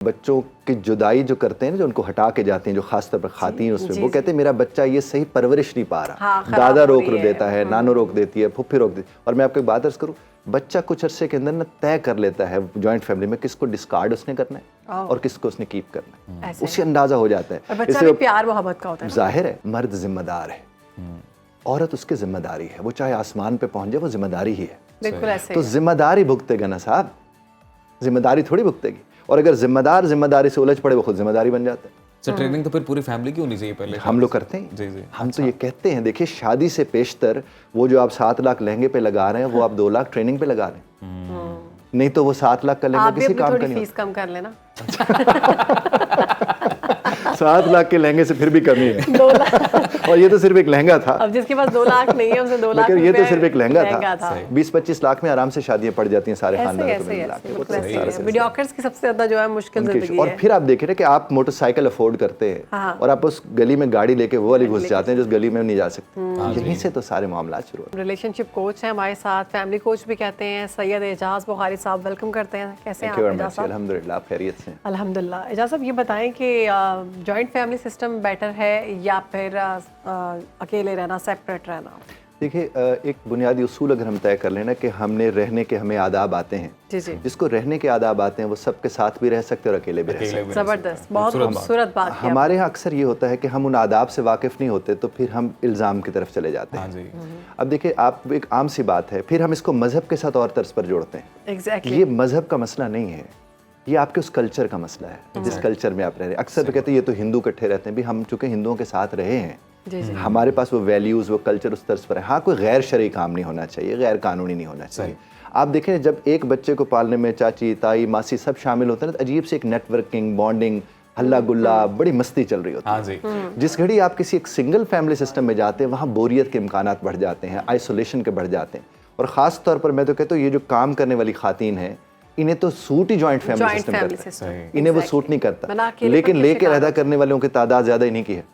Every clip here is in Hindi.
बच्चों की जुदाई जो करते हैं ना, जो उनको हटा के जाते हैं, जो खास तौर पर खाती उसमें, वो कहते हैं मेरा बच्चा ये सही परवरिश नहीं पा रहा। हाँ, दादा रोक देता है, नानो रोक देती है, फुफ्फी रोक देती है। और मैं आपको एक बात अर्ज करूँ, बच्चा कुछ अरसे के अंदर ना तय कर लेता है जॉइंट फैमिली में किसको डिस्कार्ड उसने करना है और किसको उसने कीप करना है। उससे अंदाजा हो जाता है। बच्चा भी प्यार मोहब्बत का होता है। जाहिर है मर्द जिम्मेदार है, औरत उसकी जिम्मेदारी है, वो चाहे आसमान पे पहुंच जाए वो जिम्मेदारी ही है। बिल्कुल ऐसे तो जिम्मेदारी भुगतेगा ना साहब, जिम्मेदारी थोड़ी भुगतेगी। और अगर जिम्मेदार जिम्मेदारी से उलझ पड़े वो खुद जिम्मेदारी बन जाता है। सर ट्रेनिंग तो फिर पूरी फैमिली की होनी चाहिए पहले। हम लोग करते हैं जी जी। हम तो ये कहते हैं, देखिए शादी से पेशतर वो जो आप 7 लाख लहंगे पे लगा रहे हैं वो आप 2 लाख ट्रेनिंग पे लगा रहे हैं। नहीं तो वो 7 लाख का लहंगा किसी काम का नहीं। फीस कम कर लेना। 7 लाख के लहंगे से फिर भी कमी है। 2 लाख और ये तो सिर्फ एक लहंगा था। अब जिसके पास 2 लाख नहीं है उसे 2 लाख ये तो सिर्फ एक लहंगा था। 20-25 लाख में आराम से शादियां पड़ जाती हैं सारे खानदानों को मिला के। मीडियोकर्स की सबसे ज्यादा जो है मुश्किल जिंदगी है। और फिर आप देखें ना कि आप मोटरसाइकिल अफोर्ड करते हैं और आप उस गली में गाड़ी लेके वो वाली घुस जाते हैं जिस गली में नहीं जा सकते। यहीं से तो सारे मामला शुरू होते हैं। रिलेशनशिप कोच है हमारे साथ, फैमिली कोच भी कहते हैं, सैयद एजाज बुखारी साहब, वेलकम करते हैं। कैसे हैं आप एजाज साहब? अल्हम्दुलिल्लाह खैरियत से। अल्हम्दुलिल्लाह। एजाज साहब ये बताएं कि जॉइंट फैमिली सिस्टम बेटर है या फिर अकेले रहना, सेपरेट रहना? देखिए एक बुनियादी उसूल अगर हम तय कर लेना कि हमने रहने के हमें आदाब आते हैं, जी जी, जिसको रहने के आदाब आते हैं वो सबके साथ भी रह सकते हैं और अकेले भी रह सकते हैं। जबरदस्त, बहुत खूबसूरत बात। हमारे यहाँ अक्सर ये होता है कि हम उन आदाब से वाकिफ नहीं होते तो फिर हम इल्ज़ाम की तरफ चले जाते हैं। अब देखिए आप, एक आम सी बात है, फिर हम इसको मजहब के साथ और तर्ज पर जोड़ते हैं। एग्जैक्टली। ये मजहब का मसला नहीं है, ये आपके उस कल्चर का मसला है जिस कल्चर में आप रह रहे हैं। अक्सर तो कहते हैं ये तो हिंदू इकट्ठे रहते हैं, भी हम चूंकि हिंदुओं के साथ रहे हैं, हमारे पास वो वैल्यूज़ वो कल्चर उस तर्ज पर है। हाँ, कोई गैर शरई काम नहीं होना चाहिए, गैर कानूनी नहीं होना चाहिए। आप देखें जब एक बच्चे को पालने में चाची ताई मासी सब शामिल होते हैं तो अजीब से एक नेटवर्किंग, बॉन्डिंग, हल्ला गुल्ला, बड़ी मस्ती चल रही होती है। जिस घड़ी आप किसी एक सिंगल फैमिली सिस्टम में जाते हैं वहाँ बोरियत के इम्कानात बढ़ जाते हैं, आइसोलेशन के बढ़ जाते हैं। और ख़ास तौर पर मैं तो कहता हूँ ये जो काम करने वाली खातीन है इन्हें तो सूट ही जॉइंट फैमिली सिस्टम करता है, इन्हें वो सूट नहीं करता। लेकिन लेके अलहदा करने वालों की तादाद ज़्यादा ही नहीं की है।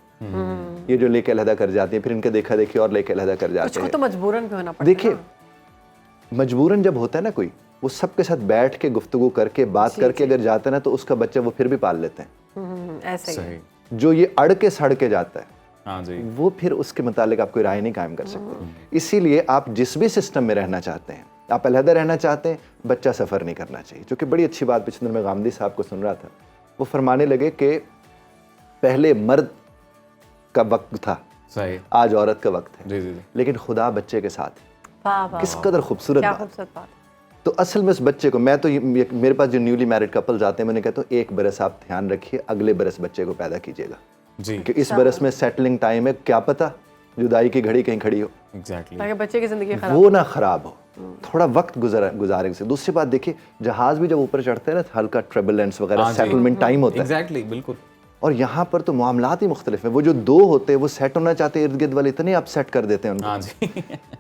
ये जो लेके अलहदा कर जाती है फिर इनके देखा देखी और लेके अलहदा कर जाते हैं। तो मजबूरन भी होना पड़ता है। देखिए मजबूरन जब होता है ना कोई, वो सबके साथ बैठ के गुफ्तगू करके बात करके अगर जाता है ना तो उसका बच्चा वो फिर भी पाल लेते हैं। ऐसे ही जो ये अड़ के सड़ के जाता है हाँ जी, वो फिर उसके मुतालिक आप कोई राय नहीं कायम कर सकते। इसीलिए आप जिस भी सिस्टम में रहना चाहते हैं, आप अलहदा रहना चाहते हैं, बच्चा सफ़र नहीं करना चाहिए। जो कि बड़ी अच्छी बात पिछले दिन मैं गांधी साहब को सुन रहा था, वो फरमाने लगे कि पहले मर्द का वक्त था, सही, आज औरत का वक्त है। जी जी, लेकिन खुदा बच्चे के साथ है। किस कदर खूबसूरत बात। तो असल में उस बच्चे को, मैं तो मेरे पास जो न्यूली मैरिड कपल्स आते हैं मैंने कहता हूँ 1 बरस आप ध्यान रखिए, अगले बरस बच्चे को पैदा कीजिएगा जी, कि इस बरस में सेटलिंग टाइम है, क्या पता जुदाई की घड़ी कहीं खड़ी हो, एग्जैक्टली, ताकि बच्चे की जिंदगी वो ना खराब हो, थोड़ा वक्त गुजारे से। दूसरी बात देखिए, जहाज भी जब ऊपर चढ़ते हैं ना हल्का ट्रबुलेंस वगैरह सेटलमेंट टाइम होता है। एग्जैक्टली, बिल्कुल। और यहाँ पर तो मामलात ही मुख्तलिफ है। वो जो 2 होते हैं वो सेट होना चाहते हैं, इर्द गिर्द वाले इतने आप सेट कर देते हैं उनको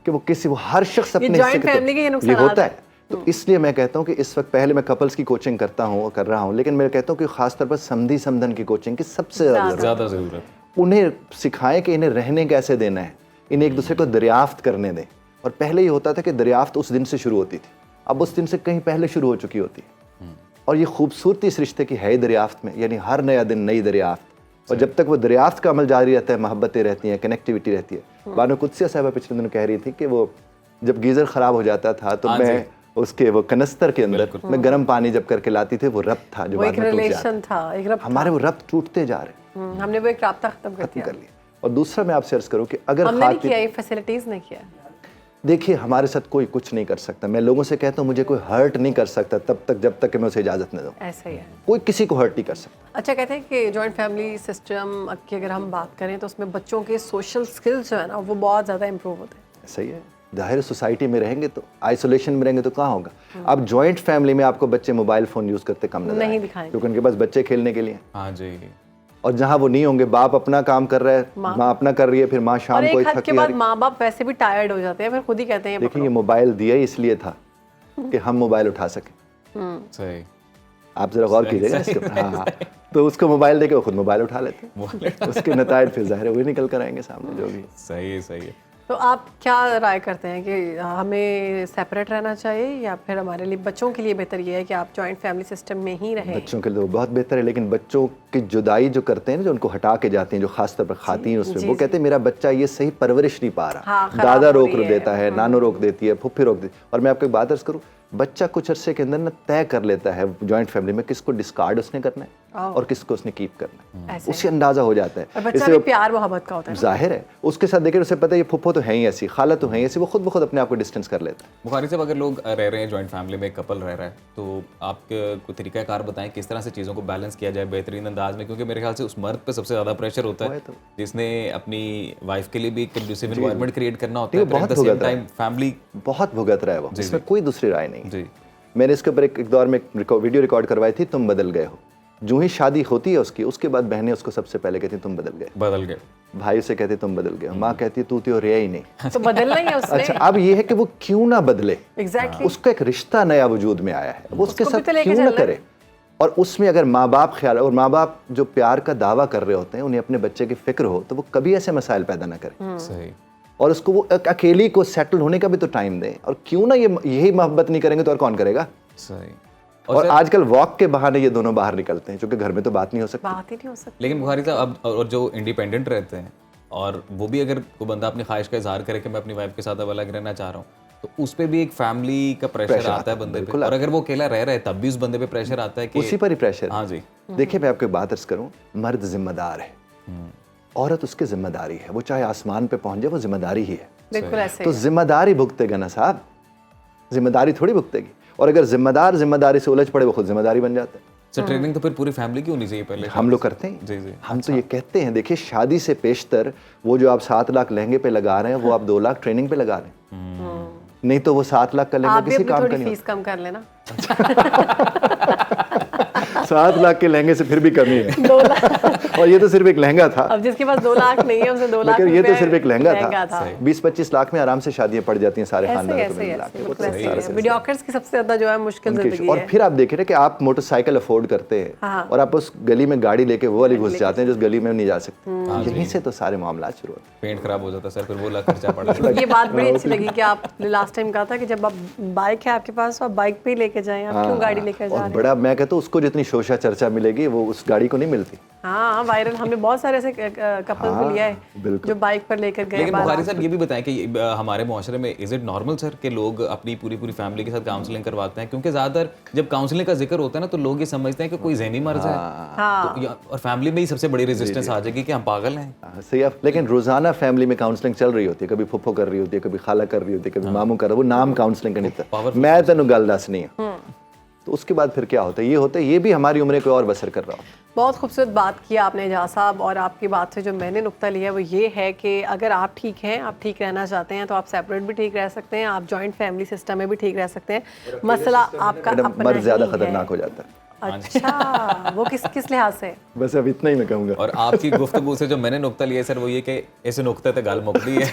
कि वो किसी, वो हर शख्स अपने हिस्से के, ये होता है। तो इसलिए मैं कहता हूँ कि इस वक्त, पहले मैं कपल्स की कोचिंग कर रहा हूँ, लेकिन मैं कहता हूँ कि खासतौर पर समधी समधन की कोचिंग की सबसे ज़्यादा ज़रूरत। उन्हें सिखाएं कि इन्हें रहने कैसे देना है, इन्हें एक दूसरे को दरियाफ्त करने दें। और पहले ये होता था कि दरियाफ्त उस दिन से शुरू होती थी, अब उस दिन से कहीं पहले शुरू हो चुकी होती है। और ये खूबसूरती इस रिश्ते की है दरियाफ्त में, यानी हर नया दिन नई दरियाफ्त। और जब तक वो दरियाफ्त का अमल जारी रहता है, मोहब्बतें रहती हैं, कनेक्टिविटी रहती है। बानो कुद्सिया साहिबा पिछले दिन कह रही थी कि वो जब गीज़र ख़राब हो जाता था तो मैं उसके वो कनस्तर के अंदर मैं गर्म पानी जब करके लाती थी, वो रब्त था जो बाद में टूट जाता। हमारे वो रब्त टूटते जा रहे, हमने वो एक राब्ता खत्म कर लिया। और दूसरा मैं आपसे अर्ज करूँ कि अगर हमने नहीं किया, ये फैसिलिटीज़ नहीं किया। देखिए हमारे साथ कोई कुछ नहीं कर सकता। मैं लोगों से कहता हूँ मुझे कोई हर्ट नहीं कर सकता तब तक जब तक कि मैं उसे इजाज़त न दूँ। ऐसा ही है, कोई किसी को हर्ट नहीं कर सकता। अच्छा, कहते हैं कि जॉइंट फैमिली सिस्टम की अगर हम बात करें तो उसमें बच्चों के सोशल स्किल्स जो है ना वो बहुत ज़्यादा इम्प्रूव होते हैं। सही है, जाहिर सोसाइटी में रहेंगे तो, आइसोलेशन में रहेंगे तो कहाँ होगा। अब जॉइंट फैमिली में आपको बच्चे मोबाइल फ़ोन यूज़ करते कम नहीं दिखाएंगे, क्योंकि उनके पास बच्चे खेलने के लिए। हाँ जी। और जहाँ वो नहीं होंगे, बाप अपना काम कर रहा है, माँ अपना कर रही है, फिर माँ शाम को थक के बाद माँ बाप वैसे भी टायर्ड हो जाते हैं, फिर खुद ही कहते हैं देखिए ये मोबाइल दिया ही इसलिए था कि हम मोबाइल उठा सकें। सही, आप जरा गौर कीजिएगा इसके ऊपर। हाँ, तो उसको मोबाइल देके वो खुद मोबाइल उठा लेते हैं, उसके नतायज फिर ज़ाहिर वही निकल कर आएंगे सामने जो भी। सही है, सही है। तो आप क्या राय करते हैं कि हमें सेपरेट रहना चाहिए या फिर हमारे लिए बच्चों के लिए बेहतर ये है कि आप जॉइंट फैमिली सिस्टम में ही रहें? बच्चों के लिए तो बहुत बेहतर है, लेकिन बच्चों की जुदाई जो करते हैं ना, जो उनको हटा के जाते हैं, जो खासतौर पर खातन उसमें, वो कहते हैं मेरा बच्चा ये सही परवरिश नहीं पा रहा। हाँ, दादा रोक देता है, नानो रोक देती है, फुफ्फी रोक देती है। और मैं आपको एक बात अर्ज करूँ, बच्चा कुछ अरसे के अंदर ना तय कर लेता है जॉइंट फैमिली में किसको डिस्कार्ड उसने करना है और किसको उसने कीप करना है, उससे अंदाजा हो जाता है। और बच्चा भी प्यार मोहब्बत का होता है, जाहिर है उसके साथ देखिए उसे पता है ये फुफ्फो तो है ही ऐसी, खाला तो है ही ऐसी, वो खुद ब खुद अपने आप को डिस्टेंस कर लेता है। बुखारी साहब, अगर लोग रह रहे हैं जॉइंट फैमिली में, कपल रह रहा है, तो आप कोई तरीकाकार बताएं किस तरह से चीज़ों को बैलेंस किया जाए बेहतरीन अंदाज में, क्योंकि मेरे ख्याल से उस मर्द पे सबसे ज़्यादा प्रेशर होता है जिसने अपनी वाइफ के लिए भी कंड्यूसिव एनवायरनमेंट क्रिएट करना होता है, बहुत at the same time family बहुत भुगत रहा है वो, इसमें कोई दूसरी राय नहीं। जी, मैंने इसके ऊपर एक दौर में वीडियो रिकॉर्ड करवाई थी, तुम बदल गए हो। जो ही शादी होती है उसकी, उसके बाद बहनें उसको सबसे पहले कहती तुम बदल गए, भाई से कहते तुम बदल गए, माँ कहती तू तो रहा ही नहीं। तो बदलना ही है उसने। अच्छा, अब ये है कि वो क्यों ना बदले, एग्जैक्टली उसका एक रिश्ता नया वजूद में आया है, वो उसके उसको भी साथ तो लेके क्यों ना चलना है। करे। और उसमें अगर माँ बाप ख्याल, और माँ बाप जो प्यार का दावा कर रहे होते हैं, उन्हें अपने बच्चे की फिक्र हो, तो वो कभी ऐसे मसाइल पैदा ना करें। सही। और उसको वो अकेली को सेटल होने का भी तो टाइम दें। और क्यों ना यही मोहब्बत नहीं करेंगे तो और कौन करेगा। सही। और आजकल वॉक के बहाने ये दोनों बाहर निकलते हैं, क्योंकि घर में तो बात नहीं हो सकती। बात ही नहीं हो सकती। लेकिन बुखारी साहब, अब और जो इंडिपेंडेंट रहते हैं, और वो भी अगर कोई बंदा अपनी ख्वाहिश का इजहार करे कि मैं अपनी वाइफ के साथ अब अलग रहना चाह रहा हूँ, तो उस पर भी एक फैमिली का प्रेशर आता है बंदे पे। और अगर वो अकेला रह रहा है तब भी उस बंदे पे प्रेशर आता है कि उसी पर ही प्रेशर। हाँ जी। देखिए मैं आपको एक बात अर्ज करूँ, मर्द जिम्मेदार है, औरत उसकी जिम्मेदारी है, वो चाहे आसमान पे पहुंच जाए वो जिम्मेदारी ही है। बिल्कुल ऐसे तो जिम्मेदारी भुगतेगा ना साहब, जिम्मेदारी थोड़ी भुगतेगी। और अगर जिम्मेदार जिम्मेदारी से उलझ पड़े वो खुद जिम्मेदारी बन जाता है। सर, ट्रेनिंग तो फिर पूरी फैमिली की होनी चाहिए पहले। हम लोग करते हैं जी जी। हम तो ये कहते हैं, देखिए शादी से पेशतर वो जो आप 7 लाख लहंगे पे लगा रहे हैं, वो आप 2 लाख ट्रेनिंग पे लगा रहे हैं। नहीं तो वो 7 लाख का लहंगा आप भी किसी अपनी काम का थोड़ी नहीं फीस कम कर लेना। 7 लाख के लहंगे से फिर भी कमी है। 2 लाख। और ये तो सिर्फ एक लहंगा था। अब जिसके पास 2 लाख नहीं है उसे 2 लाख लेकिन ये तो रुपए सिर्फ एक लहंगा था। था। 20-25 लाख में आराम से शादियां पड़ जाती हैं सारे खानदान को मिला के। मीडियोकर्स की सबसे ज्यादा जो है मुश्किल जिंदगी और है। फिर आप देखें ना कि आप मोटरसाइकिल अफोर्ड करते हैं और आप उस गली में गाड़ी लेके वो वाली घुस जाते हैं जिस गली में नहीं जा सकते। यहीं से तो सारे मामला शुरू होते हैं। पेंट खराब हो जाता है सर, फिर वो लाख खर्चा पड़ा। ये बात बड़ी अच्छी लगी कि आप लास्ट टाइम कहा था कि जब आप बाइक है आपके पास तो आप बाइक पे ही लेके जाएं, आप क्यों गाड़ी लेकर जा रहे हैं। बड़ा मैं कहता हूँ उसको जितनी शोशा चर्चा मिलेगी वो उस गाड़ी को नहीं मिलती। हाँ, वायरल हमने बहुत सारे ऐसे कपल्स को लिया है जो बाइक पर लेकर गए। लेकिन बुखारी साहब ये भी बताएं कि हमारे मुआशरे में इज इट नॉर्मल सर कि लोग अपनी पूरी फैमिली के साथ काउंसलिंग करवाते हैं? क्योंकि ज्यादातर जब काउंसलिंग का जिक्र होता है ना तो लोग ये समझते हैं कि कोई ज़हनी मर्ज है। तो और फैमिली में ही सबसे बड़ी रेजिस्टेंस आ जाएगी कि हम पागल हैं। सही है। लेकिन रोजाना फैमिली में काउंसलिंग चल रही होती है, कभी फुफ्फो कर रही होती है, कभी खाला कर रही होती है, कभी मामू कर रहा है। वो नाम काउंसलिंग का नहीं था, मैं तेन गल दस नहीं है। तो उसके बाद फिर क्या होता है, ये होता है ये भी हमारी उम्र को और बसर कर रहा हो। बहुत खूबसूरत बात की आपने एजाज साहब, और आपकी बात से जो मैंने नुक्ता लिया वो ये है कि अगर आप ठीक हैं, आप ठीक रहना चाहते हैं तो आप सेपरेट भी ठीक रह सकते हैं, आप जॉइंट फैमिली सिस्टम में भी ठीक रह सकते हैं। मसला आपका अपना मर्द ज्यादा ही खतरनाक है। हो जाता है। अच्छा, वो किस लिहाज से? बस अब इतना ही मैं कहूँगा। और आपकी गुफ्तगू से जो मैंने नुक्ता लिया सर वो ये कि ऐसे नुक्ते तो गाल मुकदी है।